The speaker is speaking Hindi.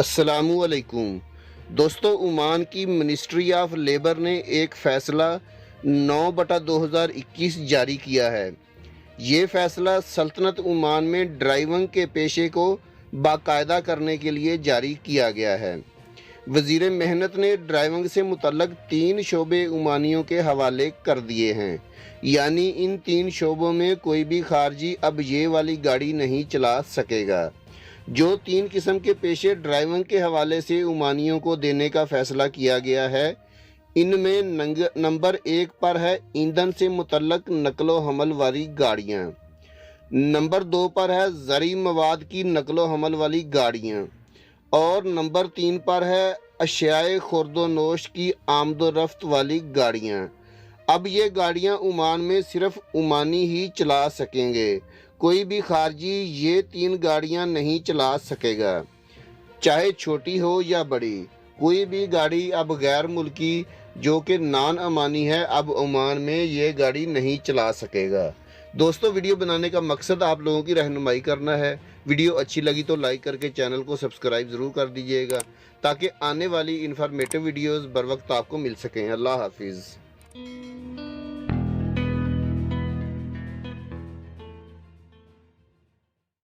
अस्सलामुअलैकुम दोस्तों, ओमान की मिनिस्ट्री ऑफ लेबर ने एक फ़ैसला 9/2021 जारी किया है। ये फ़ैसला सल्तनत ओमान में ड्राइविंग के पेशे को बाकायदा करने के लिए जारी किया गया है। वज़ीर मेहनत ने ड्राइविंग से मुतल्लक 3 शोबे ओमानियों के हवाले कर दिए हैं। यानी इन 3 शोबों में कोई भी खारजी अब ये वाली गाड़ी नहीं चला सकेगा। जो 3 किस्म के पेशे ड्राइविंग के हवाले से ओमानियों को देने का फ़ैसला किया गया है, इनमें नंबर 1 पर है ईंधन से मुतल्लक नकलो हमल वाली गाड़ियाँ। नंबर 2 पर है ज़रूरी मवाद की नकलो हमल वाली गाड़ियाँ और नंबर 3 पर है अशियाए खुर्दोनोश की आमदोरफ्त वाली गाड़ियाँ। अब ये गाड़ियाँ ओमान में सिर्फ ओमानी ही चला सकेंगे, कोई भी खारजी ये 3 गाड़ियाँ नहीं चला सकेगा, चाहे छोटी हो या बड़ी। कोई भी गाड़ी अब गैर मुल्की जो कि नॉन अमानी है अब ओमान में ये गाड़ी नहीं चला सकेगा। दोस्तों, वीडियो बनाने का मकसद आप लोगों की रहनुमाई करना है। वीडियो अच्छी लगी तो लाइक करके चैनल को सब्सक्राइब ज़रूर कर दीजिएगा ताकि आने वाली इन्फॉर्मेटिव वीडियोज़ बर वक्त आपको मिल सकें। अल्लाह हाफिज़।